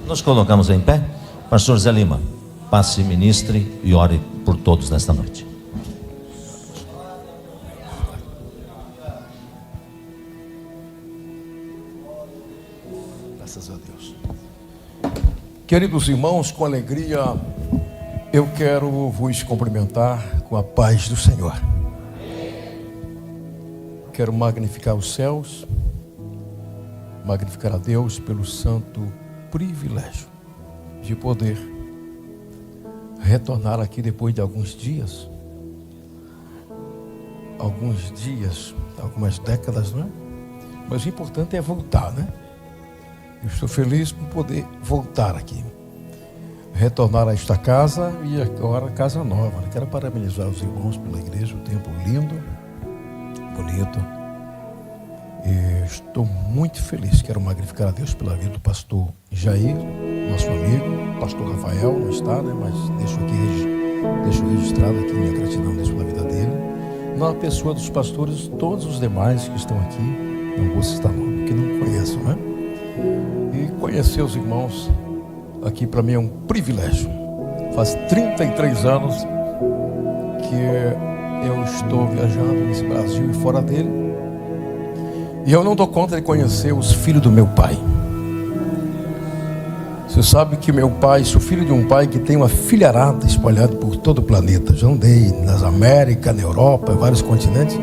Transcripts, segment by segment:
Nos colocamos em pé. Pastor Zé Lima, passe, ministre e ore por todos nesta noite. Graças a Deus. Queridos irmãos, com alegria eu quero vos cumprimentar com a paz do Senhor. Quero magnificar os céus, magnificar a Deus pelo santo privilégio de poder retornar aqui depois de algumas décadas, não é? Mas o importante é voltar, né? Eu estou feliz por poder voltar aqui, retornar a esta casa e agora casa nova. Quero parabenizar os irmãos pela igreja, o tempo lindo, bonito. E estou muito feliz. Quero magnificar a Deus pela vida do pastor Jair, nosso amigo. Pastor Rafael não está, né? Mas deixo registrado aqui minha gratidão a Deus pela vida dele. Na pessoa dos pastores, todos os demais que estão aqui, não vou citar nome, que não conheço, né? E conhecer os irmãos aqui para mim é um privilégio. Faz 33 anos que eu estou viajando nesse Brasil e fora dele, e eu não dou conta de conhecer os filhos do meu pai. Você sabe que meu pai, sou filho de um pai que tem uma filharada espalhada por todo o planeta. Já andei nas Américas, na Europa, em vários continentes,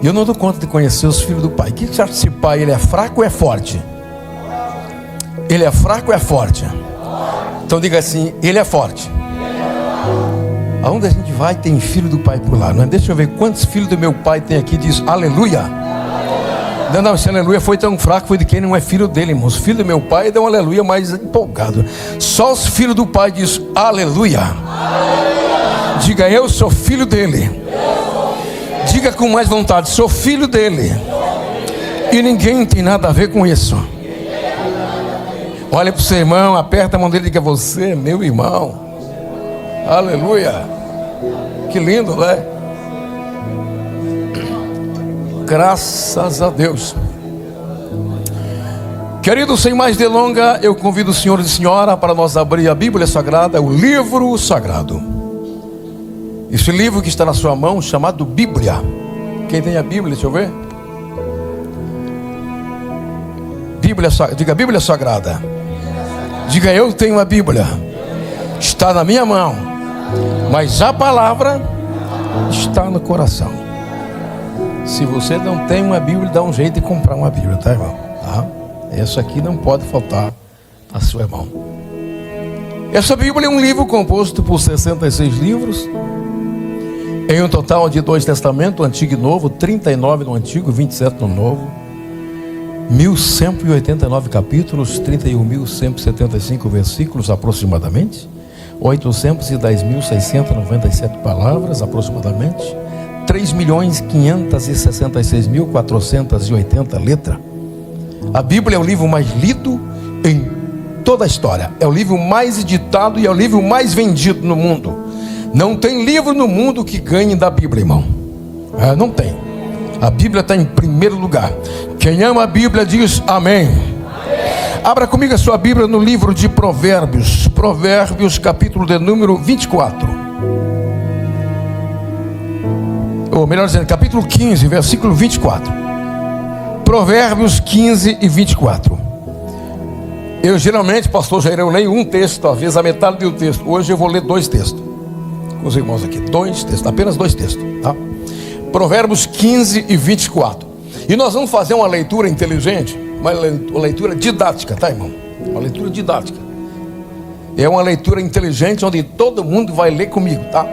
e eu não dou conta de conhecer os filhos do pai. O que você acha desse pai? Ele é fraco ou é forte? Ele é fraco ou é forte? Então diga assim, ele é forte. Aonde a gente vai tem filho do pai por lá, não é? Deixa eu ver quantos filhos do meu pai tem aqui. Diz aleluia. Não, esse aleluia foi tão fraco, foi de quem não é filho dele, irmãos. Filho do meu pai dá um aleluia mais empolgado. Só os filhos do pai diz aleluia. Diga, eu sou filho dele. Diga com mais vontade, sou filho dele. E ninguém tem nada a ver com isso. Olha para o seu irmão, aperta a mão dele e diga, você é meu irmão. Aleluia. Que lindo, né? Graças a Deus. Querido, sem mais delonga, eu convido o senhor e senhora para nós abrir a Bíblia Sagrada, o livro sagrado. Esse livro que está na sua mão, chamado Bíblia. Quem tem a Bíblia, deixa eu ver. Bíblia, diga Bíblia Sagrada. Diga, eu tenho a Bíblia. Está na minha mão. Mas a palavra está no coração. Se você não tem uma Bíblia, dá um jeito de comprar uma Bíblia, tá, irmão? Tá? Essa aqui não pode faltar na sua mão. Essa Bíblia é um livro composto por 66 livros, em um total de 2 testamentos, Antigo e Novo, 39 no Antigo, 27 no Novo, 1189 capítulos, 31.175 versículos aproximadamente, 810.697 palavras aproximadamente, 3.566.480 letras. A Bíblia é o livro mais lido em toda a história. É o livro mais editado e é o livro mais vendido no mundo. Não tem livro no mundo que ganhe da Bíblia, irmão. Não tem. A Bíblia está em primeiro lugar. Quem ama a Bíblia diz amém. Abra comigo a sua Bíblia no livro de Provérbios. Provérbios, capítulo de número 24. Ou melhor dizendo, capítulo 15, versículo 24. Provérbios 15 e 24. Eu geralmente, pastor Jair, eu leio um texto, às vezes a metade do texto. Hoje eu vou ler 2 textos com os irmãos aqui. 2 textos, apenas 2 textos, tá? Provérbios 15 e 24. E nós vamos fazer uma leitura inteligente, uma leitura didática, tá, irmão? Uma leitura didática. É uma leitura inteligente onde todo mundo vai ler comigo, tá?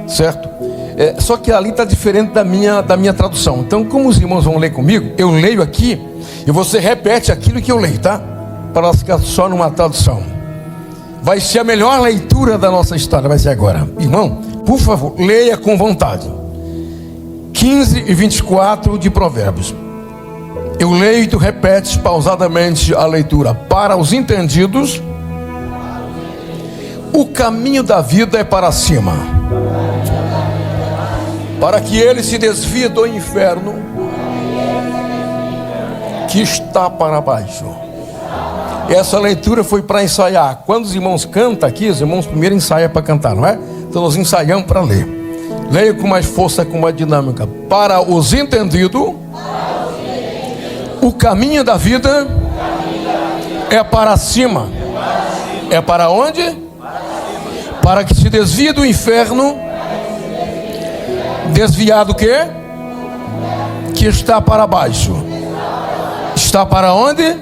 Certo? Só que ali está diferente da minha tradução. Então, como os irmãos vão ler comigo, eu leio aqui e você repete aquilo que eu leio, tá? Para nós ficar só numa tradução. Vai ser a melhor leitura da nossa história, vai ser agora. Irmão, por favor, leia com vontade. 15 e 24 de Provérbios. Eu leio e tu repetes pausadamente a leitura. Para os entendidos, o caminho da vida é para cima, para que ele se desvie do inferno que está para baixo. Essa leitura foi para ensaiar. Quando os irmãos cantam aqui, os irmãos primeiro ensaiam para cantar, não é? Então nós ensaiamos para ler. Leia com mais força, com mais dinâmica. Para os entendidos, o caminho da vida é para cima. É para onde? Para que se desvie do inferno. Desviar do quê? Que está para baixo. Está para onde?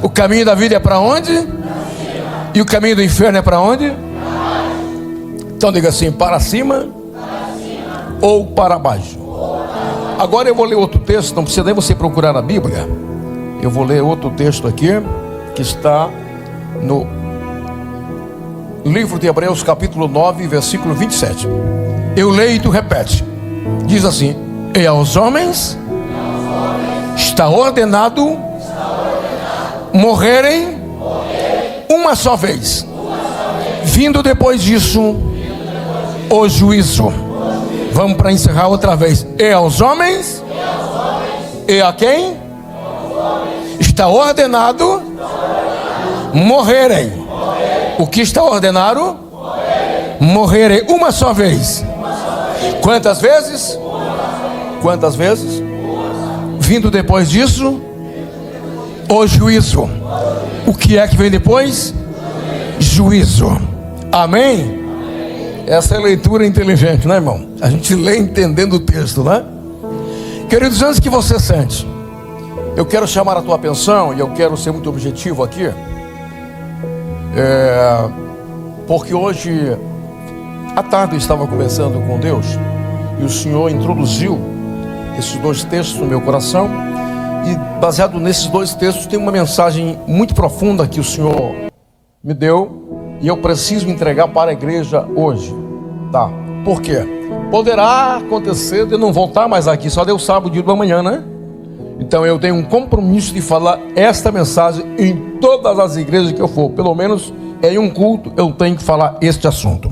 O caminho da vida é para onde? E o caminho do inferno é para onde? Então diga assim: para cima ou para baixo. Agora eu vou ler outro texto, não precisa nem você procurar na Bíblia. Eu vou ler outro texto aqui, que está no livro de Hebreus, capítulo 9, versículo 27. Eu leio e tu repete. Diz assim: e aos homens está ordenado morrerem uma só vez, vindo depois disso o juízo. Vamos para encerrar outra vez. E aos homens, e a quem? Está ordenado morrerem. O que está ordenado? Morrerem uma só vez. Quantas vezes? Quantas vezes? Vindo depois disso o juízo. O que é que vem depois? Juízo. Amém? Essa é a leitura inteligente, né, irmão? A gente lê entendendo o texto, né? Queridos, antes que você sente, eu quero chamar a tua atenção, e eu quero ser muito objetivo aqui, porque hoje à tarde eu estava conversando com Deus, e o Senhor introduziu esses dois textos no meu coração, e baseado nesses dois textos tem uma mensagem muito profunda que o Senhor me deu, e eu preciso entregar para a igreja hoje, tá? Por quê? Poderá acontecer de eu não voltar mais aqui, só Deus sabe o dia do amanhã, né? Então eu tenho um compromisso de falar esta mensagem em todas as igrejas que eu for, pelo menos em um culto eu tenho que falar este assunto.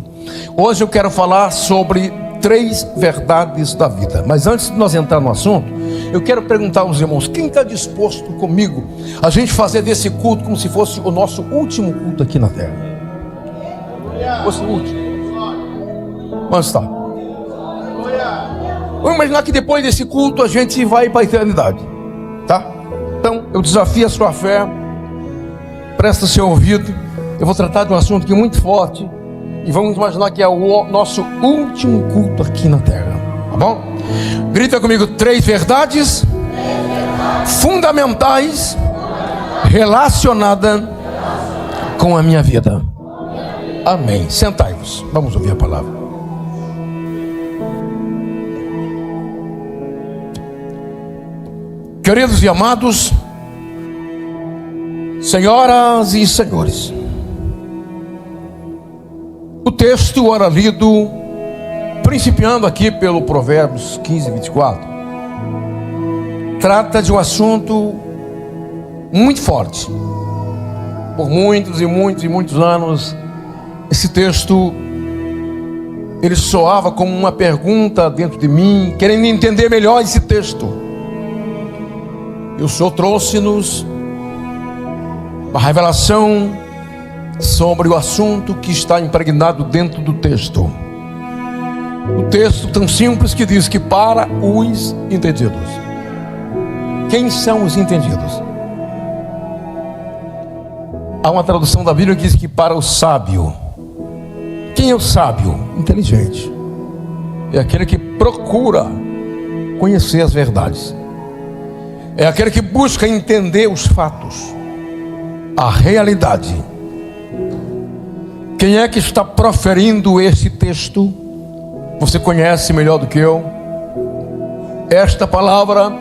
Hoje eu quero falar sobre 3 verdades da vida. Mas antes de nós entrar no assunto, eu quero perguntar aos irmãos: quem está disposto comigo a gente fazer desse culto como se fosse o nosso último culto aqui na terra? Fosse o último. Onde está? Vamos imaginar que depois desse culto a gente vai para a eternidade, tá? Então eu desafio a sua fé. Presta seu ouvido. Eu vou tratar de um assunto que é muito forte, e vamos imaginar que é o nosso último culto aqui na terra, tá bom? Grita comigo: 3 verdades fundamentais relacionadas com a minha vida. Amém. Sentai-vos, vamos ouvir a palavra. Queridos e amados, senhoras e senhores, o texto ora lido, principiando aqui pelo Provérbios 15, 24, trata de um assunto muito forte. Por muitos e muitos e muitos anos, esse texto, ele soava como uma pergunta dentro de mim, querendo entender melhor esse texto. E o Senhor trouxe-nos uma revelação sobre o assunto que está impregnado dentro do texto. O texto tão simples que diz que para os entendidos. Quem são os entendidos? Há uma tradução da Bíblia que diz que para o sábio. Quem é o sábio? Inteligente. É aquele que procura conhecer as verdades. É aquele que busca entender os fatos, a realidade. Quem é que está proferindo esse texto? Você conhece melhor do que eu. Esta palavra,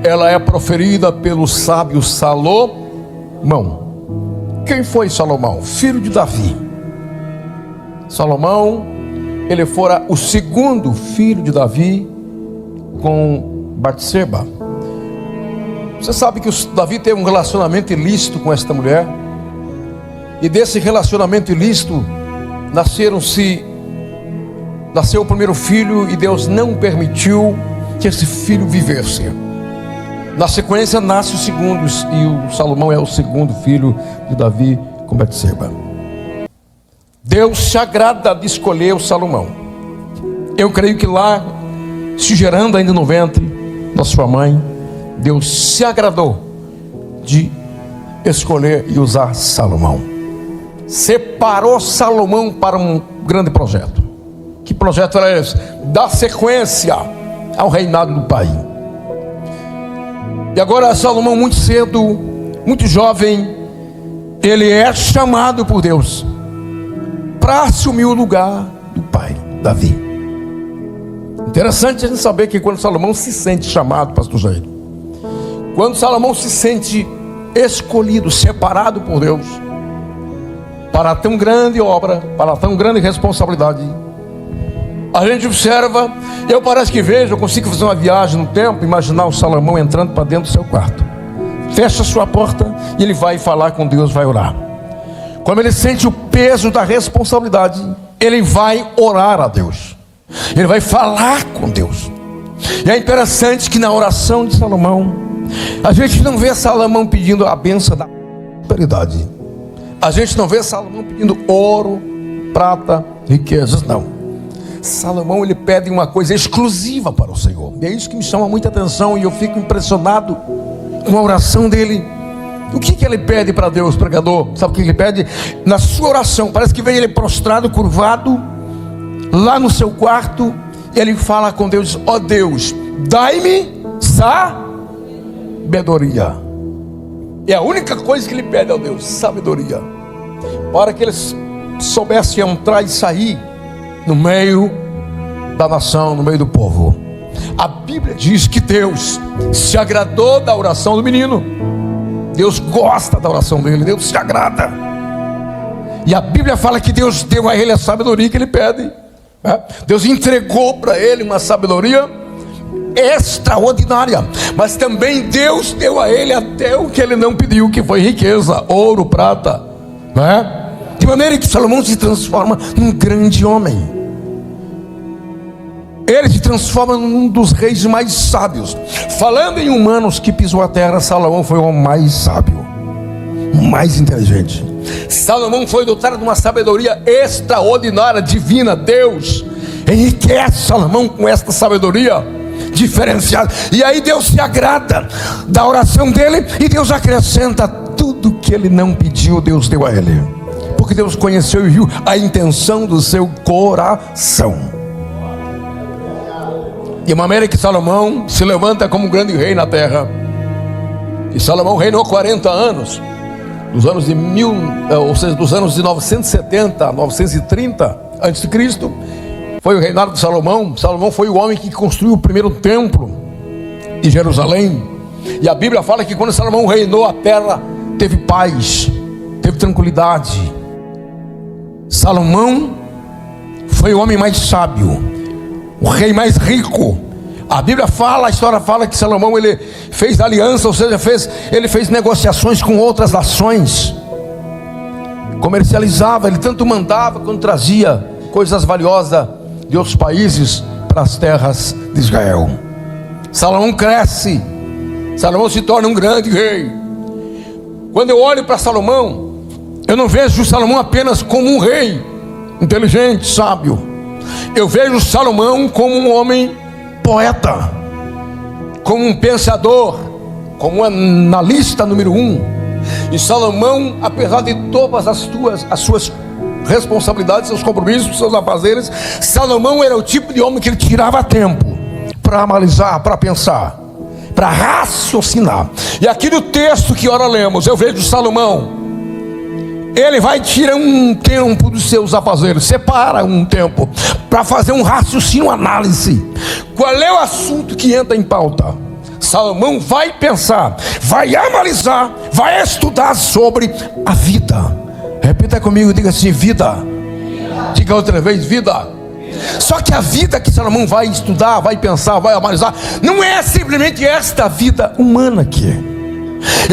ela é proferida pelo sábio Salomão. Quem foi Salomão? Filho de Davi. Salomão, ele fora o segundo filho de Davi com Batseba. Você sabe que Davi teve um relacionamento ilícito com esta mulher, e desse relacionamento ilícito nasceu o primeiro filho, e Deus não permitiu que esse filho vivesse. Na sequência nasce o segundo, e o Salomão é o segundo filho de Davi com Betseba. Deus se agrada de escolher o Salomão. Eu creio que lá, se gerando ainda no ventre da sua mãe, Deus se agradou de escolher e usar Salomão. Separou Salomão para um grande projeto. Que projeto era esse? Dar sequência ao reinado do pai. E agora Salomão, muito cedo, muito jovem, ele é chamado por Deus para assumir o lugar do pai, Davi. Interessante a gente saber que quando Salomão se sente chamado, pastor Jair, quando Salomão se sente escolhido, separado por Deus para tão grande obra, para tão grande responsabilidade, a gente observa, eu parece que vejo, eu consigo fazer uma viagem no tempo, imaginar o Salomão entrando para dentro do seu quarto, fecha a sua porta e ele vai falar com Deus, vai orar. Quando ele sente o peso da responsabilidade, ele vai orar a Deus, ele vai falar com Deus. E é interessante que na oração de Salomão, a gente não vê Salomão pedindo a bênção da prosperidade, a gente não vê Salomão pedindo ouro, prata, riquezas, não. Salomão, ele pede uma coisa exclusiva para o Senhor, e é isso que me chama muita atenção, e eu fico impressionado com a oração dele. O que ele pede para Deus, pregador? Sabe o que ele pede? Na sua oração, parece que vem ele prostrado, curvado, lá no seu quarto, ele fala com Deus: ó Deus, dai-me sabedoria. É a única coisa que ele pede ao Deus, sabedoria, para que eles soubessem entrar e sair no meio da nação, no meio do povo. A Bíblia diz que Deus se agradou da oração do menino. Deus gosta da oração dele, Deus se agrada. E a Bíblia fala que Deus deu a ele a sabedoria que ele pede. Deus entregou para ele uma sabedoria extraordinária, mas também Deus deu a ele até o que ele não pediu, que foi riqueza, ouro, prata, de maneira que Salomão se transforma num grande homem. Ele se transforma num dos reis mais sábios. Falando em humanos que pisou a terra, Salomão foi o homem mais sábio, mais inteligente. Salomão foi dotado de uma sabedoria extraordinária, divina. Deus enriquece Salomão com esta sabedoria diferenciada. E aí Deus se agrada da oração dele, e Deus acrescenta tudo que ele não pediu, Deus deu a ele, porque Deus conheceu e viu a intenção do seu coração. De maneira que Salomão se levanta como um grande rei na terra. E Salomão reinou 40 anos, dos anos de dos anos de 970 a 930 a.C. Foi o reinado de Salomão. Salomão foi o homem que construiu o primeiro templo em Jerusalém. E a Bíblia fala que quando Salomão reinou, a terra teve paz, teve tranquilidade. Salomão foi o homem mais sábio, o rei mais rico. A Bíblia fala, a história fala que Salomão, ele fez aliança, ou seja, ele fez negociações com outras nações, comercializava, ele tanto mandava quanto trazia coisas valiosas de outros países para as terras de Israel. Salomão cresce, Salomão se torna um grande rei. Quando eu olho para Salomão, eu não vejo Salomão apenas como um rei inteligente, sábio. Eu vejo Salomão como um homem poeta, como um pensador, como um analista número 1. E Salomão, apesar de todas as suas responsabilidades, seus compromissos, seus afazeres, Salomão era o tipo de homem que ele tirava tempo para analisar, para pensar, para raciocinar. E aqui no texto que ora lemos, eu vejo Salomão, ele vai tirar um tempo dos seus afazeres, separa um tempo para fazer um raciocínio, análise. Qual é o assunto que entra em pauta? Salomão vai pensar, vai analisar, vai estudar sobre a vida. Repita comigo, diga assim: vida. Diga outra vez: vida. Só que a vida que Salomão vai estudar, vai pensar, vai analisar, não é simplesmente esta vida humana aqui.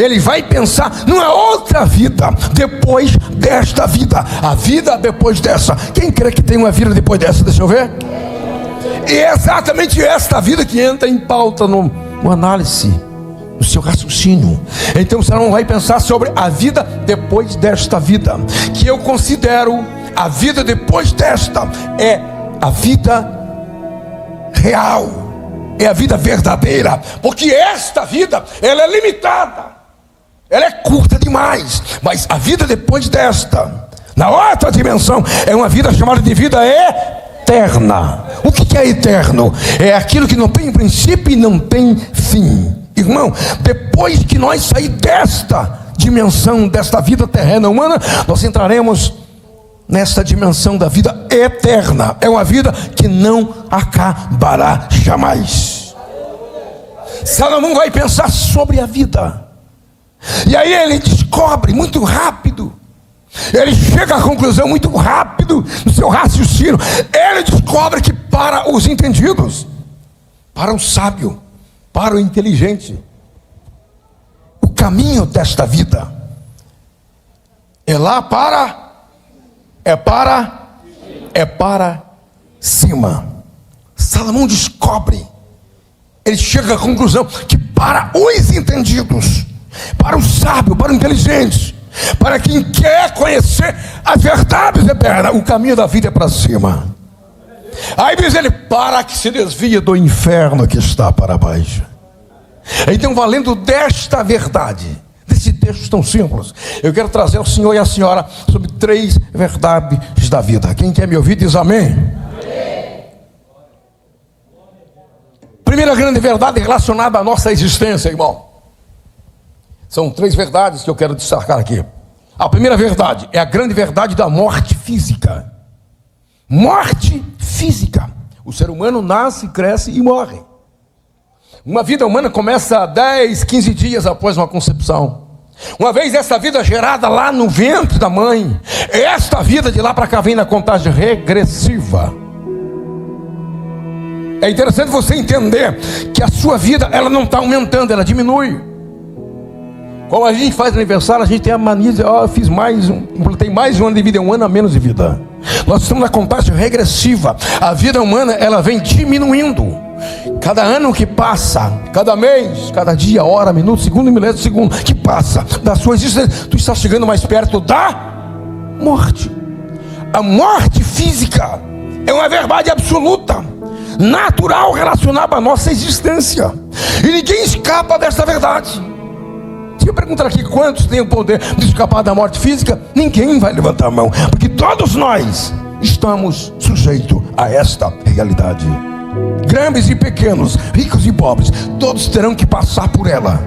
Ele vai pensar numa outra vida depois desta vida, a vida depois dessa. Quem crê que tem uma vida depois dessa? Deixa eu ver. E é exatamente esta vida que entra em pauta no análise no seu raciocínio. Então você não vai pensar sobre a vida depois desta vida, que eu considero a vida depois desta é a vida real, é a vida verdadeira, porque esta vida, ela é limitada, ela é curta demais, mas a vida depois desta, na outra dimensão, é uma vida chamada de vida eterna. O que é eterno? É aquilo que não tem princípio e não tem fim. Irmão, depois que nós sair desta dimensão, desta vida terrena humana, nós entraremos nesta dimensão da vida eterna. É uma vida que não acabará jamais. Salomão vai pensar sobre a vida, e aí ele descobre muito rápido, ele chega à conclusão muito rápido no seu raciocínio. Ele descobre que para os entendidos, para o sábio, para o inteligente, o caminho desta vida é lá para cima. Salomão descobre, ele chega à conclusão que para os entendidos, para o sábio, para o inteligente, para quem quer conhecer as verdades eternas, o caminho da vida é para cima. Aí diz ele, para que se desvie do inferno que está para baixo. Então, valendo desta verdade, desse texto tão simples, eu quero trazer ao senhor e à senhora sobre 3 verdades da vida. Quem quer me ouvir diz amém. Amém. Primeira grande verdade relacionada à nossa existência, irmão. São 3 verdades que eu quero destacar aqui. A primeira verdade é a grande verdade da morte física. Morte física. O ser humano nasce, cresce e morre. Uma vida humana começa 10, 15 dias após uma concepção. Uma vez essa vida gerada lá no ventre da mãe, esta vida de lá para cá vem na contagem regressiva. É interessante você entender que a sua vida, ela não está aumentando, ela diminui. Quando a gente faz aniversário, a gente tem a mania de dizer, completei mais um ano de vida, é um ano a menos de vida. Nós estamos na contagem regressiva. A vida humana, ela vem diminuindo. Cada ano que passa, cada mês, cada dia, hora, minuto, segundo e milésimo de segundo que passa da sua existência, tu está chegando mais perto da morte. A morte física é uma verdade absoluta, natural, relacionada à nossa existência, e ninguém escapa dessa verdade. Se eu perguntar aqui quantos têm o poder de escapar da morte física, ninguém vai levantar a mão, porque todos nós estamos sujeitos a esta realidade. Grandes e pequenos, ricos e pobres, todos terão que passar por ela.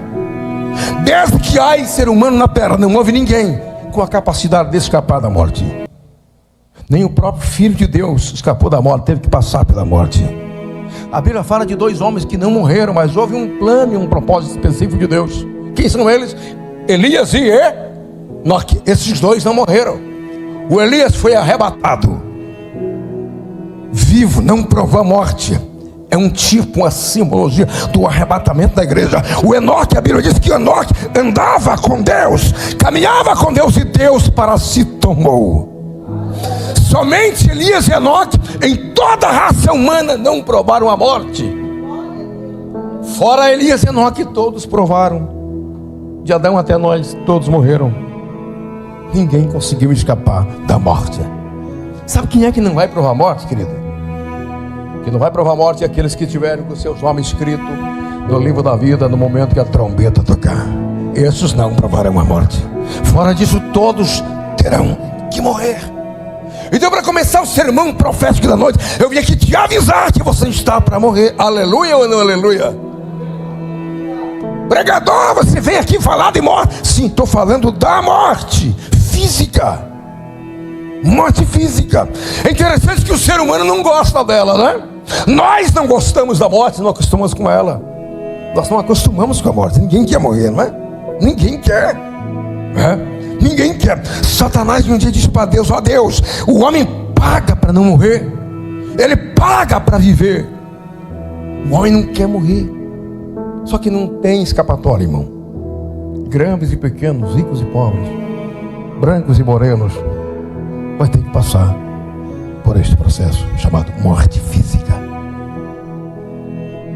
Desde que há ser humano na terra, não houve ninguém com a capacidade de escapar da morte. Nem o próprio Filho de Deus escapou da morte, teve que passar pela morte. A Bíblia fala de 2 homens que não morreram, mas houve um plano e um propósito específico de Deus. Quem são eles? Elias e Enoque. Esses 2 não morreram. O Elias foi arrebatado vivo, não provou a morte. É um tipo, uma simbologia do arrebatamento da igreja. O Enoque, a Bíblia diz que Enoque andava com Deus, caminhava com Deus, e Deus para si tomou. Somente Elias e Enoque, em toda a raça humana, não provaram a morte. Fora Elias e Enoque, todos provaram. De Adão até nós, todos morreram. Ninguém conseguiu escapar da morte. Sabe quem é que não vai provar a morte, querido? Que não vai provar a morte é aqueles que tiverem com seus nomes escritos no livro da vida no momento que a trombeta tocar. Esses não provarão a morte. Fora disso, todos terão que morrer. Então, para começar o sermão profético da noite, eu vim aqui te avisar que você está para morrer. Aleluia ou não aleluia? Pregador, você vem aqui falar de morte? Sim, estou falando da morte física. Morte física. É interessante que o ser humano não gosta dela, né? Nós não gostamos da morte, não acostumamos com ela. Nós não acostumamos com a morte. Ninguém quer morrer, não é? Ninguém quer, né? Ninguém quer. Satanás um dia disse para Deus: ó Deus, o homem paga para não morrer, ele paga para viver. O homem não quer morrer. Só que não tem escapatória, irmão. Grandes e pequenos, ricos e pobres, brancos e morenos, vai ter que passar por este processo chamado morte física.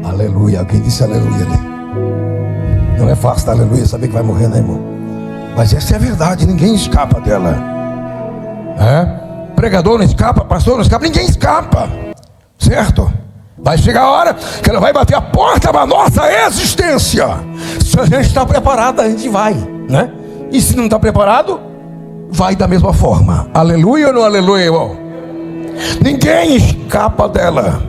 Aleluia. Alguém disse aleluia ali? Não é fácil, aleluia, saber que vai morrer, né, irmão? Mas essa é a verdade, ninguém escapa dela. Pregador não escapa, pastor não escapa, ninguém escapa, certo? Vai chegar a hora que ela vai bater a porta da nossa existência. Se a gente está preparado, a gente vai, né? E se não está preparado, vai da mesma forma. Aleluia ou não aleluia, irmão? Ninguém escapa dela.